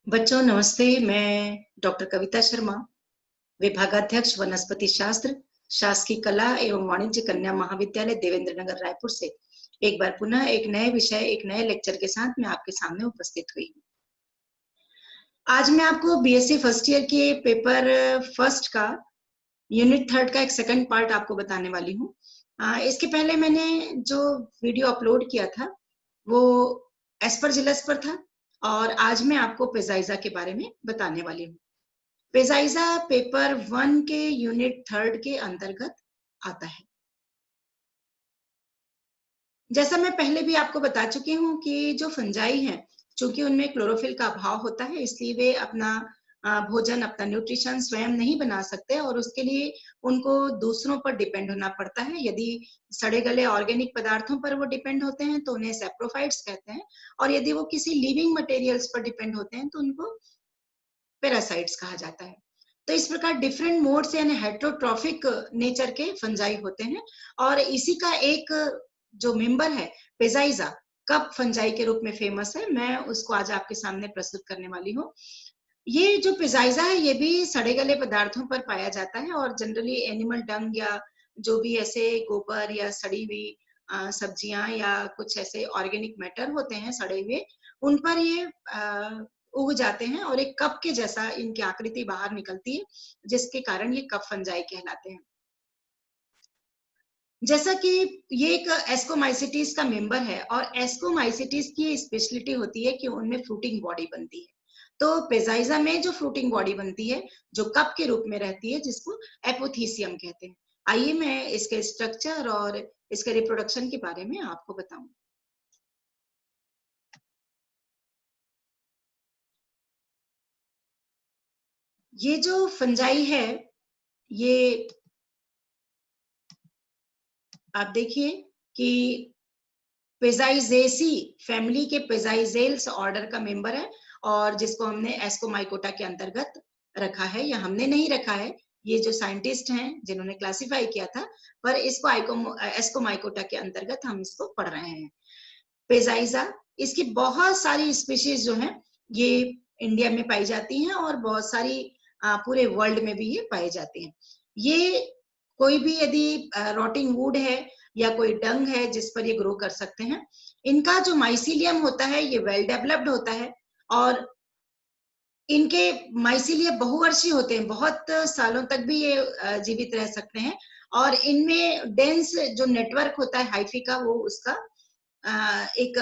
बच्चों नमस्ते। मैं डॉक्टर कविता शर्मा, विभागाध्यक्ष वनस्पति शास्त्र, शासकीय कला एवं वाणिज्य कन्या महाविद्यालय देवेंद्र नगर रायपुर से एक बार पुनः एक नए विषय, एक नए लेक्चर के साथ मैं आपके सामने उपस्थित हुई हूँ। आज मैं आपको बीएससी फर्स्ट ईयर के पेपर फर्स्ट का यूनिट थर्ड का एक सेकंड पार्ट आपको बताने वाली हूँ। इसके पहले मैंने जो वीडियो अपलोड किया था वो एस्परजिलस पर था और आज मैं आपको पेजाइजा के बारे में बताने वाली हूँ। पेजाइजा पेपर 1 के यूनिट थर्ड के अंतर्गत आता है। जैसा मैं पहले भी आपको बता चुकी हूँ कि जो फंजाई हैं, चूंकि उनमें क्लोरोफिल का अभाव होता है, इसलिए वे अपना भोजन, अपना न्यूट्रिशन स्वयं नहीं बना सकते और उसके लिए उनको दूसरों पर डिपेंड होना पड़ता है। यदि सड़े गले ऑर्गेनिक पदार्थों पर वो डिपेंड होते हैं तो उन्हें सैप्रोफाइट्स कहते हैं, और यदि वो किसी लिविंग मटेरियल्स पर डिपेंड होते हैं तो उनको पैरासाइट्स कहा जाता है। तो इस प्रकार डिफरेंट मोड्स यानी हेट्रोट्रॉफिक नेचर के फंजाई होते हैं, और इसी का एक जो मेंबर है पेजाइजा, कप फंजाई के रूप में फेमस है। मैं उसको आज आपके सामने प्रस्तुत करने वाली हूँ। ये जो पेजाइजा है ये भी सड़े गले पदार्थों पर पाया जाता है, और जनरली एनिमल डंग या जो भी ऐसे गोबर या सड़ी हुई सब्जियां या कुछ ऐसे ऑर्गेनिक मैटर होते हैं सड़े हुए, उन पर ये उग जाते हैं और एक कप के जैसा इनकी आकृति बाहर निकलती है, जिसके कारण ये कप फंजाई कहलाते हैं। जैसा कि ये एक एस्कोमाइसिटीज का मेंबर है, और एस्कोमाइसिटीज की स्पेशलिटी होती है कि उनमें फ्रूटिंग बॉडी बनती है। तो पेजाइजा में जो फ्रूटिंग बॉडी बनती है, जो कप के रूप में रहती है, जिसको एपोथीसियम कहते हैं। आइए मैं इसके स्ट्रक्चर और इसके रिप्रोडक्शन के बारे में आपको बताऊं। ये जो फंजाई है, ये आप देखिए कि पेजाइजेसी फैमिली के पेजाइजेल्स ऑर्डर का मेंबर है, और जिसको हमने एस्कोमाइकोटा के अंतर्गत रखा है, या हमने नहीं रखा है, ये जो साइंटिस्ट हैं जिन्होंने क्लासिफाई किया था, पर इसको एस्कोमाइकोटा के अंतर्गत हम इसको पढ़ रहे हैं। पेजाइजा, इसकी बहुत सारी स्पीशीज जो हैं ये इंडिया में पाई जाती हैं, और बहुत सारी पूरे वर्ल्ड में भी ये पाई जाती हैं। ये कोई भी यदि रॉटिंग वुड है या कोई डंग है जिस पर ये ग्रो कर सकते हैं। इनका जो माइसीलियम होता है ये वेल डेवलप्ड होता है, और इनके माइसीलियम बहुवर्षीय होते हैं, बहुत सालों तक भी ये जीवित रह सकते हैं। और इनमें डेंस जो नेटवर्क होता है हाइफी का, वो उसका एक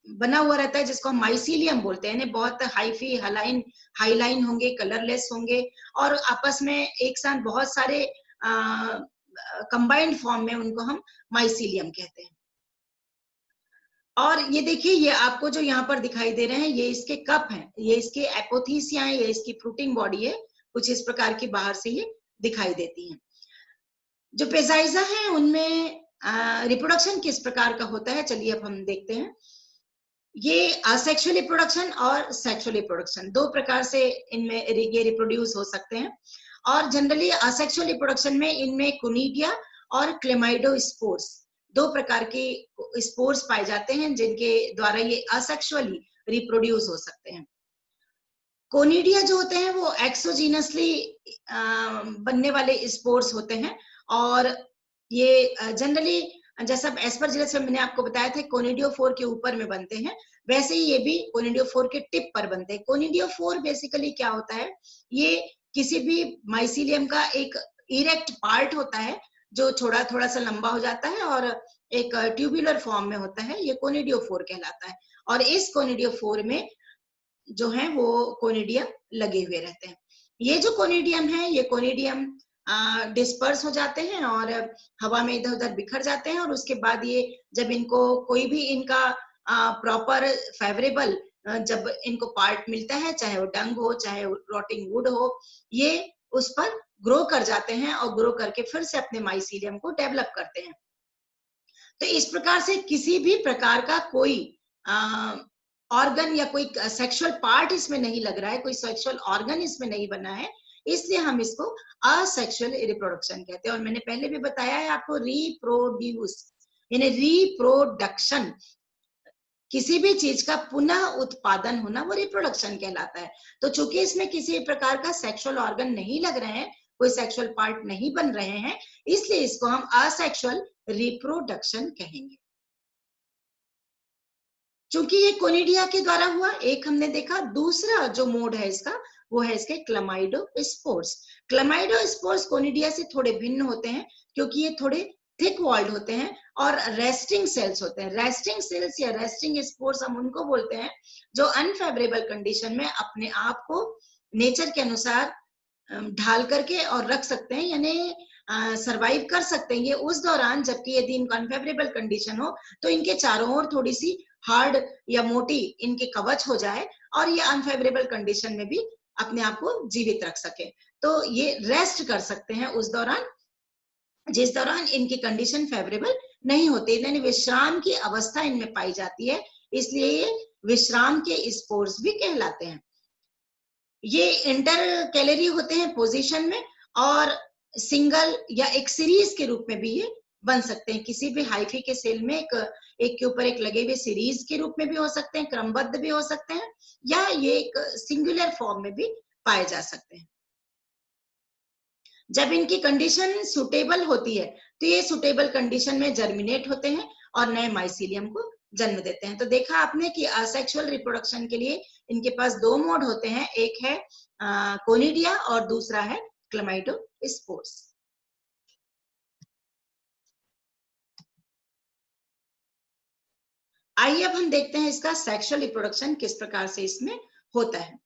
बना हुआ रहता है, जिसको हम माइसीलियम बोलते हैं। बहुत हाइफी हाइलाइन हाईलाइन होंगे, कलरलेस होंगे, और आपस में एक साथ बहुत सारे कंबाइंड फॉर्म में उनको हम माइसीलियम कहते हैं। और ये देखिए, ये आपको जो यहाँ पर दिखाई दे रहे हैं ये इसके कप हैं, ये इसके एपोथीसिया है, ये इसकी फ्रूटिंग बॉडी है। कुछ इस प्रकार की बाहर से ये दिखाई देती है। जो पेजाइजा है उनमें रिप्रोडक्शन किस प्रकार का होता है, चलिए अब हम देखते हैं। ये असेक्सुअल रिप्रोडक्शन और सेक्सुअल रिप्रोडक्शन, दो प्रकार से इनमें ये रिप्रोड्यूस हो सकते हैं। और जनरली असेक्सुअल रिप्रोडक्शन में इनमें कोनिडिया और क्लेमाइडोस्पोर्स, दो प्रकार के स्पोर्स पाए जाते हैं जिनके द्वारा ये असेक्सुअली रिप्रोड्यूस हो सकते हैं। कोनिडिया जो होते हैं वो एक्सोजीनसली बनने वाले स्पोर्स होते हैं, और ये जनरली जैसा एस्परजिलस में मैंने आपको बताया था कोनिडियोफोर के ऊपर में बनते हैं, वैसे ही ये भी कोनिडियोफोर के टिप पर बनते हैं। कोनिडियोफोर बेसिकली क्या होता है, ये किसी भी माइसीलियम का एक इरेक्ट पार्ट होता है जो थोड़ा थोड़ा सा लंबा हो जाता है और एक ट्यूबुलर फॉर्म में होता है, ये कोनिडियोफोर कहलाता है। और इस कोनिडियोफोर में जो है वो कोनिडियम लगे हुए रहते हैं। ये जो कोनिडियम है, ये कोनिडियम डिस्पर्स हो जाते हैं और हवा में इधर उधर बिखर जाते हैं, और उसके बाद ये जब इनको कोई भी इनका प्रॉपर फेवरेबल जब इनको पार्ट मिलता है, चाहे वो डंग हो चाहे रॉटिंग वुड हो, ये उस पर ग्रो कर जाते हैं और ग्रो करके फिर से अपने माइसीलियम को डेवलप करते हैं। तो इस प्रकार से किसी भी प्रकार का कोई ऑर्गन या कोई सेक्सुअल पार्ट इसमें नहीं लग रहा है, कोई सेक्सुअल ऑर्गन इसमें नहीं बना है, इसलिए हम इसको असेक्सुअल रिप्रोडक्शन कहते हैं। और मैंने पहले भी बताया है आपको, रिप्रोड्यूस यानी रिप्रोडक्शन किसी भी चीज का पुनः उत्पादन होना वो रिप्रोडक्शन कहलाता है। तो चूंकि इसमें किसी प्रकार का सेक्सुअल ऑर्गन नहीं लग रहे हैं, कोई सेक्सुअल पार्ट नहीं बन रहे हैं, इसलिए इसको हम असेक्सुअल रिप्रोडक्शन कहेंगे। चूंकि ये कोनिडिया के द्वारा हुआ, एक हमने देखा। दूसरा जो मोड है इसका, वो है इसके क्लमाइडोस्पोर्स। क्लमाइडोस्पोर्स कोनिडिया से थोड़े भिन्न होते हैं, क्योंकि ये थोड़े थिक वॉल्ड होते हैं और रेस्टिंग सेल्स होते हैं। रेस्टिंग सेल्स या रेस्टिंग स्पोर्स हम उनको बोलते हैं जो अनफेवरेबल कंडीशन में अपने आप को नेचर के अनुसार ढाल करके और रख सकते हैं, यानी सरवाइव कर सकते हैं ये उस दौरान, जबकि यदि इनका अनफेवरेबल कंडीशन हो तो इनके चारों ओर थोड़ी सी हार्ड या मोटी इनके कवच हो जाए और ये अनफेवरेबल कंडीशन में भी अपने आप को जीवित रख सके। तो ये रेस्ट कर सकते हैं उस दौरान जिस दौरान इनकी कंडीशन फेवरेबल नहीं होती, यानी विश्राम की अवस्था इनमें पाई जाती है, इसलिए ये विश्राम के स्पोर्स भी कहलाते हैं। ये इंटर कैलोरी होते हैं पोजीशन में और सिंगल या एक सीरीज के रूप में भी ये बन सकते हैं। किसी भी हाइफी के सेल में एक के ऊपर एक लगे हुए सीरीज के रूप में भी हो सकते हैं, क्रमबद्ध भी हो सकते हैं, या ये एक सिंगुलर फॉर्म में भी पाए जा सकते हैं। जब इनकी कंडीशन सुटेबल होती है तो ये सुटेबल कंडीशन में जर्मिनेट होते हैं और नए माइसीलियम को जन्म देते हैं। तो देखा आपने कि असेक्सुअल रिप्रोडक्शन के लिए इनके पास दो मोड होते हैं, एक है कोनिडिया और दूसरा है क्लमाइडोस्पोर्स। आइए अब हम देखते हैं इसका सेक्सुअल रिप्रोडक्शन किस प्रकार से इसमें होता है।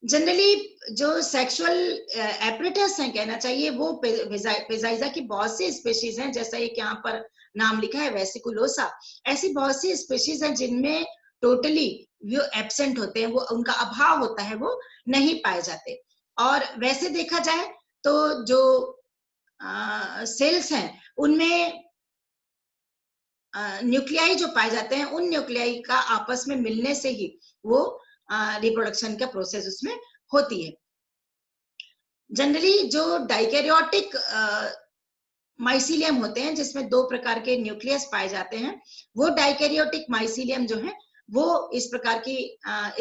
जनरली जो सेक्सुअल एपरेटस हैं कहना चाहिए, वो पेजाइजा की बहुत सी स्पीशीज हैं, जैसा एक यहाँ पर नाम लिखा है वेसिकुलोसा। ऐसी बहुत सी स्पीशीज हैं जिनमें टोटली वो एब्सेंट होते हैं, वो उनका अभाव होता है, वो नहीं पाए जाते। और वैसे देखा जाए तो जो सेल्स हैं उनमें न्यूक्लियाई जो पाए जाते हैं, उन न्यूक्लियाई का आपस में मिलने से ही वो रिप्रोडक्शन का प्रोसेस उसमें होती है। जनरली जो डाइकैरियोटिक माइसीलियम होते हैं जिसमें दो प्रकार के न्यूक्लियस पाए जाते हैं, वो डाइकैरियोटिक माइसीलियम जो है वो इस प्रकार की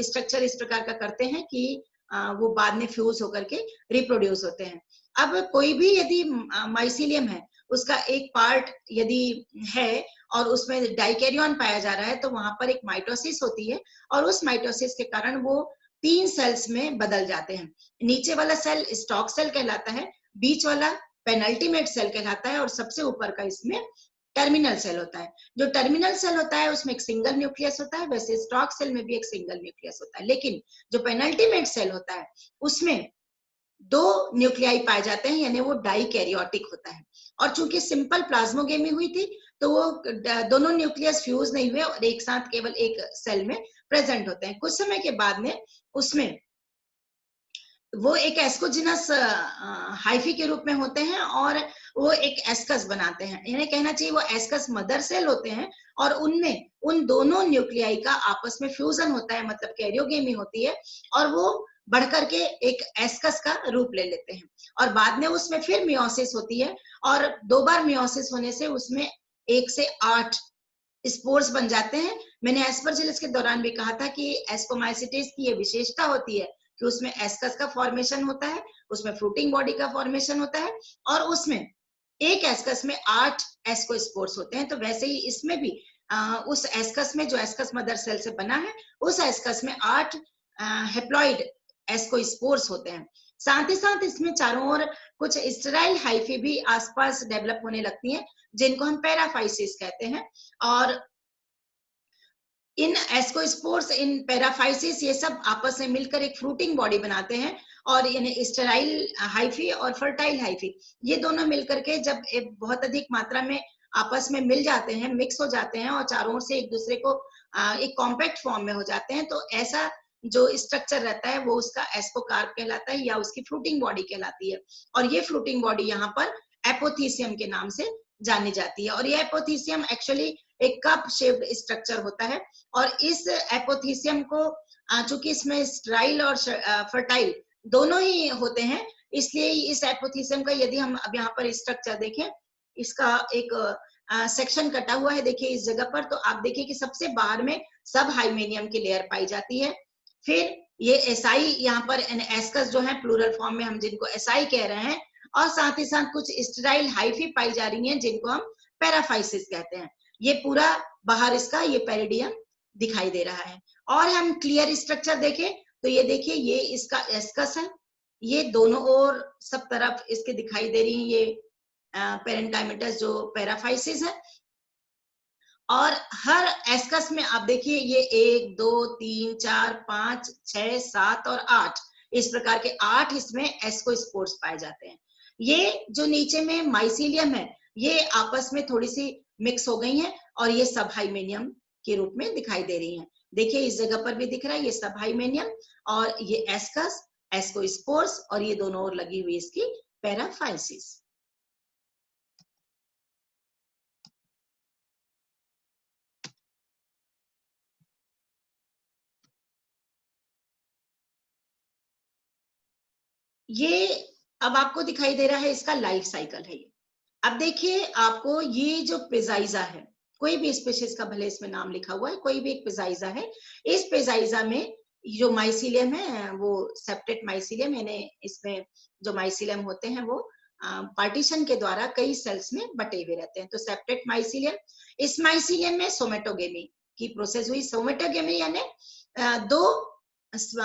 स्ट्रक्चर इस प्रकार का करते हैं कि वो बाद में फ्यूज होकर के रिप्रोड्यूस होते हैं। अब कोई भी यदि माइसीलियम है, उसका एक पार्ट यदि है और उसमें डाइकैरियन पाया जा रहा है, तो वहां पर एक माइटोसिस होती है और उस माइटोसिस के कारण वो 3 सेल्स में बदल जाते हैं। नीचे वाला सेल स्टॉक सेल कहलाता है, बीच वाला पेनल्टीमेट सेल कहलाता है और सबसे ऊपर का इसमें टर्मिनल सेल होता है। जो टर्मिनल सेल होता है उसमें एक सिंगल न्यूक्लियस होता है, वैसे स्टॉक सेल में भी एक सिंगल न्यूक्लियस होता है, लेकिन जो पेनल्टीमेट सेल होता है उसमें 2 न्यूक्लियाई पाए जाते हैं, यानी वो डाइकैरियोटिक होता है। और चूंकि सिंपल प्लाज्मोगेमी हुई थी तो वो दोनों न्यूक्लियस फ्यूज नहीं हुए और एक साथ केवल एक सेल में प्रेजेंट होते हैं। कुछ समय के बाद में उसमें वो एक एस्कोजिनस हाइफी के रूप में होते हैं और वो एक एस्कस बनाते हैं, यानी कहना चाहिए वो एस्कस मदर सेल होते हैं और उनमें उन दोनों न्यूक्लियाई का आपस में फ्यूजन होता है, मतलब कैरियोगेमी होती है और वो बढ़कर के एक एस्कस का रूप ले लेते हैं और बाद में उसमें फिर मियोसिस होती है और 2 बार मियोसिस होने से उसमें 1 से 8 स्पोर्स बन जाते हैं। मैंने एस्परजिलस के दौरान भी कहा था कि एस्कोमाइसिटिस की ये विशेषता होती है कि उसमें एस्कस का फॉर्मेशन होता है, उसमें फ्रूटिंग बॉडी का फॉर्मेशन होता है और उसमें एक एस्कस में 8 एस्कोस्पोर्स होते हैं। तो वैसे ही इसमें भी उस एस्कस में जो एस्कस मदर सेल से बना है, उस एस्कस में 8 हेप्लॉइड एस्कोस्पोर्स होते हैं। साथ ही साथ इसमें चारों ओर कुछ स्टेराइल हाइफी भी आसपास डेवलप होने लगती हैं, जिनको हम पैराफाइसिस कहते हैं। और इन एस्कोस्पोर्स, इन पैराफाइसिस, ये सब आपस में मिलकर एक फ्रूटिंग बॉडी बनाते हैं और यानी स्टेराइल हाइफी और फर्टाइल हाइफी, ये दोनों मिलकर के जब एक बहुत अधिक मात्रा में आपस में मिल जाते हैं, मिक्स हो जाते हैं और चारों ओर से एक दूसरे को एक कॉम्पैक्ट फॉर्म में हो जाते हैं, तो ऐसा जो स्ट्रक्चर रहता है वो उसका एस्कोकार्प कहलाता है या उसकी फ्रूटिंग बॉडी कहलाती है। और ये फ्रूटिंग बॉडी यहाँ पर एपोथीसियम के नाम से जानी जाती है। और ये एपोथीसियम एक्चुअली एक कप शेप्ड स्ट्रक्चर होता है और इस एपोथीसियम को चूंकि इसमें स्टेराइल और फर्टाइल दोनों ही होते हैं, इसलिए इस एपोथीसियम का यदि हम अब यहाँ पर स्ट्रक्चर देखें, इसका एक सेक्शन कटा हुआ है देखिए इस जगह पर, तो आप देखिए कि सबसे बाहर में सब हाइमेनियम की लेयर पाई जाती है। फिर ये एसआई यहाँ पर एस्कस जो है प्लूरल फॉर्म में हम जिनको एसआई कह रहे हैं, और साथ ही साथ कुछ स्टेराइल हाइफी पाई जा रही हैं जिनको हम पैराफाइसिस कहते हैं। ये पूरा बाहर इसका ये पेरिडियम दिखाई दे रहा है। और हम क्लियर स्ट्रक्चर देखें तो ये देखिए ये इसका एस्कस है, ये दोनों ओर सब तरफ इसके दिखाई दे रही है ये पेरेंटाइमेटस जो पैराफाइसिस है। और हर एस्कस में आप देखिए ये 1 2 3 4 5 6 7 और 8 इस प्रकार के 8 इसमें एस्कोस्पोर्स पाए जाते हैं। ये जो नीचे में माइसीलियम है ये आपस में थोड़ी सी मिक्स हो गई हैं और ये सब हाइमेनियम के रूप में दिखाई दे रही हैं। देखिए इस जगह पर भी दिख रहा है ये सब हाइमेनियम और ये एस्कस, एस्कोस्पोर्स और ये दोनों ओर लगी हुई इसकी पैराफाइसिस। ये अब आपको दिखाई दे रहा है इसका लाइफ साइकिल है ये। अब देखिए आपको ये जो पेजाइजा है, कोई भी स्पीशीज का भले इसमें नाम लिखा हुआ है, कोई भी एक पेजाइजा है, इस पेजाइजा में जो माइसीलियम है वो सेप्टेट माइसीलियम, यानी इसमें जो माइसीलियम होते हैं वो पार्टीशन के द्वारा कई सेल्स में बटे हुए रहते हैं। तो सेप्टेट माइसीलियम, इस माइसीलियम में सोमेटोगेमी की प्रोसेस हुई। सोमेटोगेमी यानी दो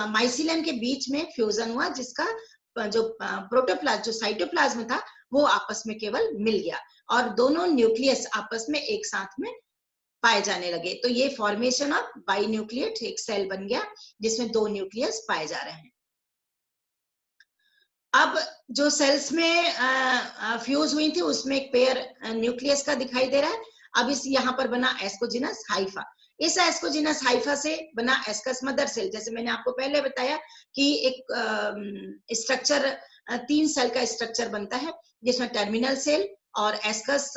माइसीलियम के बीच में फ्यूजन हुआ जिसका जो प्रोटोप्लाज्म जो साइटोप्लाज्म था वो आपस में केवल मिल गया और दोनों न्यूक्लियस आपस में एक साथ में पाए जाने लगे। तो ये फॉर्मेशन ऑफ बाइन्यूक्लिएट एक सेल बन गया जिसमें दो न्यूक्लियस पाए जा रहे हैं। अब जो सेल्स में फ्यूज हुई थी उसमें एक पेयर न्यूक्लियस का दिखाई दे रहा है। अब इस यहाँ पर बना एस्कोजिनस हाइफा। इस एस्कोजिनस हाइफा से बना एस्कस मदर सेल। जैसे मैंने आपको पहले बताया कि एक स्ट्रक्चर 3 सेल का स्ट्रक्चर बनता है जिसमें टर्मिनल सेल और एस्कस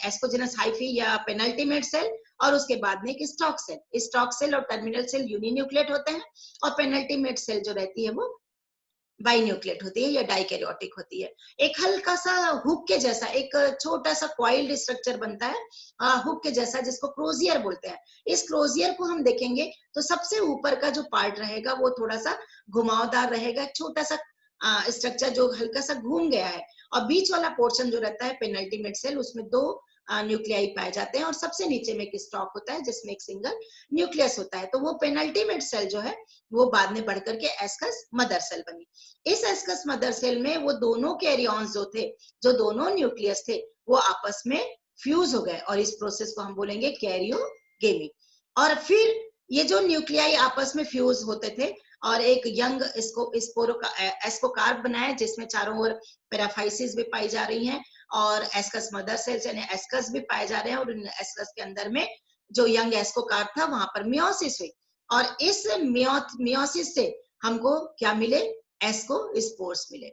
एस्कोजिनस हाइफी या पेनल्टीमेट सेल और उसके बाद में एक स्टॉक सेल। स्टॉक सेल और टर्मिनल सेल यूनिन्यूक्लिएट होते हैं और पेनल्टीमेट सेल जो रहती है वो बाइन्यूक्लिएट होती है या डाइकैरियोटिक होती है। एक हल्का सा हुक के जैसा एक छोटा सा कॉइल्ड स्ट्रक्चर बनता है हुक के जैसा जिसको क्रोजियर बोलते हैं। इस क्रोजियर को हम देखेंगे तो सबसे ऊपर का जो पार्ट रहेगा वो थोड़ा सा घुमावदार रहेगा, छोटा सा स्ट्रक्चर जो हल्का सा घूम गया है और बीच वाला पोर्शन जो रहता है पेनल्टीमेट सेल उसमें 2 न्यूक्लियाई पाए जाते हैं और सबसे नीचे में एक स्टॉक होता है जिसमें एक सिंगल न्यूक्लियस होता है। तो वो पेनल्टीमेट सेल जो है वो बाद में बढ़कर के एस्कस मदर सेल बनी। इस एस्कस मदर सेल में वो दोनों कैरियॉन्स जो थे, जो दोनों न्यूक्लियस थे, वो आपस में फ्यूज हो गए और इस प्रोसेस को हम बोलेंगे कैरियोगेमी। और फिर ये जो न्यूक्लियाई आपस में फ्यूज होते थे और एक यंग एस्कोकार्प बनाया जिसमें चारों ओर पैराफाइसिस भी पाई जा रही हैं और एस्कस मदर सेल्स यानी एस्कस भी पाए जा रहे हैं और एस्कस के अंदर में जो यंग एस्कोकार्प था वहां पर मियोसिस हुई और इस मियोसिस से हमको क्या मिले, एस्कोस्पोर्स मिले।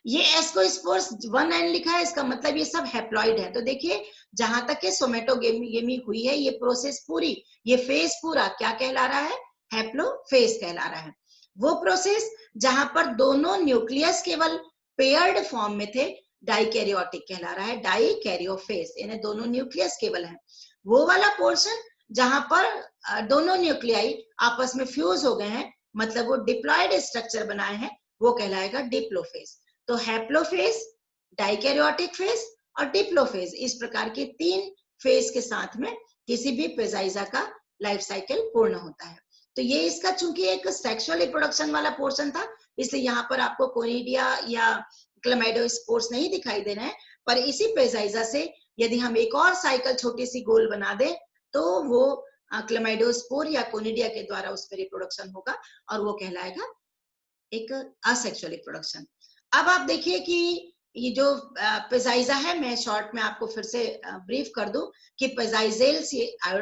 ये एस्कोस्पोर्स 1N लिखा है, इसका मतलब ये सब हैप्लॉइड है। तो देखिए जहां तक के सोमेटोगेमी हुई है ये प्रोसेस पूरी, ये फेज पूरा क्या कहला रहा है, हैप्लोफेज कहला रहा है। वो प्रोसेस जहां पर दोनों न्यूक्लियस केवल पेयर्ड फॉर्म में थे डाइकैरियोटिक कहला रहा है, डाइकैरियोफेज यानी दोनों न्यूक्लियस केवल है। वो वाला पोर्शन जहां पर दोनों न्यूक्लियाई आपस में फ्यूज हो गए हैं मतलब वो डिप्लॉयड स्ट्रक्चर बनाए हैं वो कहलाएगा डिप्लोफेज। तो हैप्लोफेज, डाइकैरियोटिक फेज और डिप्लोफेज इस प्रकार के 3 फेज के साथ में किसी भी पेजाइजा का लाइफ साइकिल पूर्ण होता है। तो ये इसका चूंकि एक सेक्सुअल रिप्रोडक्शन वाला पोर्शन था इसलिए यहाँ पर आपको कोनिडिया या क्लेमाइडोस्पोर्स नहीं दिखाई दे रहे हैं, पर इसी पेजाइजा से यदि हम एक और साइकिल छोटी सी गोल बना दें तो वो क्लेमाइडोस्पोर या कोनिडिया के द्वारा उस पर रिप्रोडक्शन होगा और वो कहलाएगा एक असेक्सुअल रिप्रोडक्शन। अब आप देखिए कि ये जो पेजाइजा है, मैं शॉर्ट में आपको फिर से ब्रीफ कर दूं कि पेजाइजेल्स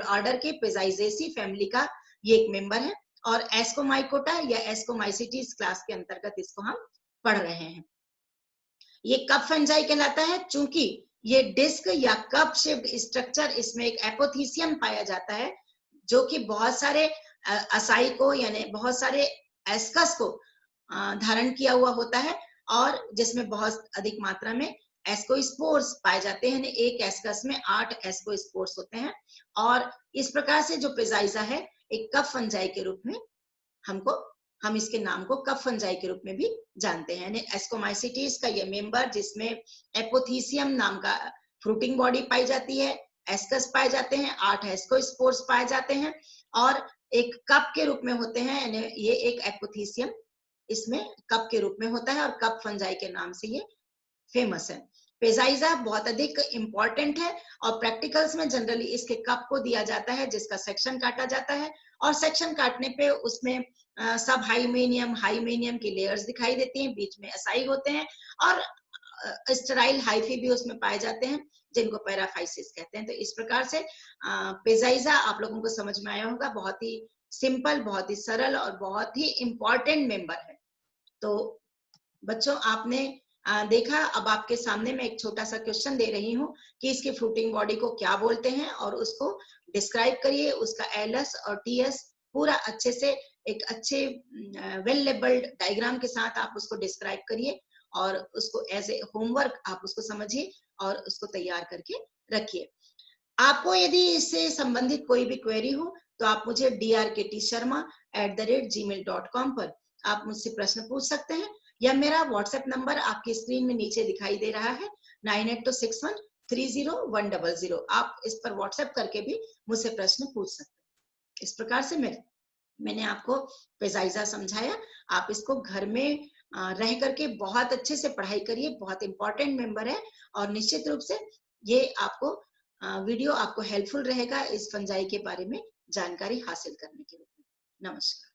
ऑर्डर के पेजाइजेसी फैमिली का ये एक मेंबर है और एस्कोमाइकोटा या एस्कोमाइसिटीज क्लास के अंतर्गत इसको हम पढ़ रहे हैं। ये कप फंजाई कहलाता है चूंकि ये डिस्क या कप शेप्ड स्ट्रक्चर, इसमें एक एपोथीसियम पाया जाता है जो कि बहुत सारे असाई को यानी बहुत सारे एस्कस को धारण किया हुआ होता है और जिसमें बहुत अधिक मात्रा में एस्कोस्पोर्स पाए जाते हैं। एक एस्कस में 8 एस्कोस्पोर्स होते हैं और इस प्रकार से जो पेजाइजा है एक कफ फंजाई के रूप में हम इसके नाम को कफ फंजाई के रूप में भी जानते हैं। एस्कोमाइसिटीज का ये मेंबर जिसमें एपोथीसियम नाम का फ्रूटिंग बॉडी पाई जाती है, एस्कस पाए जाते हैं, 8 एस्कोस्पोर्स पाए जाते हैं और एक कप के रूप में होते हैं। ये एक एपोथीसियम इसमें कप के रूप में होता है और कप फंजाई के नाम से ये फेमस है। पेजाइजा बहुत अधिक इंपॉर्टेंट है और प्रैक्टिकल्स में जनरली इसके कप को दिया जाता है जिसका सेक्शन काटा जाता है और सेक्शन काटने पे उसमें सब हाइमेनियम की लेयर्स दिखाई देती हैं, बीच में एसाई होते हैं और स्टेराइल हाइफी भी उसमें पाए जाते हैं जिनको पैराफाइसिस कहते हैं। तो इस प्रकार से पेजाइजा आप लोगों को समझ में आया होगा, बहुत ही सिंपल, बहुत ही सरल और बहुत ही इंपॉर्टेंट मेंबर है। तो बच्चों आपने देखा, अब आपके सामने मैं एक छोटा सा क्वेश्चन दे रही हूँ कि इसकी फ्रूटिंग बॉडी को क्या बोलते हैं और उसको डिस्क्राइब करिए। उसका एलएस और टीएस पूरा अच्छे से एक अच्छे वेल लेबल्ड डायग्राम के साथ आप उसको डिस्क्राइब करिए और उसको एज ए होमवर्क आप उसको समझिए और उसको तैयार करके रखिए। आपको यदि इससे संबंधित कोई भी क्वेरी हो तो आप मुझे drktsharma@gmail.com पर आप मुझसे प्रश्न पूछ सकते हैं या मेरा व्हाट्सएप नंबर आपकी स्क्रीन में नीचे दिखाई दे रहा है 9826130100। आप इस पर व्हाट्सएप करके भी मुझसे प्रश्न पूछ सकते हैं। इस प्रकार से मैंने आपको पेजाइजा समझाया। आप इसको घर में रह करके बहुत अच्छे से पढ़ाई करिए, बहुत इंपॉर्टेंट मेंबर है और निश्चित रूप से ये आपको वीडियो आपको हेल्पफुल रहेगा इस फंजाई के बारे में जानकारी हासिल करने के लिए। नमस्कार।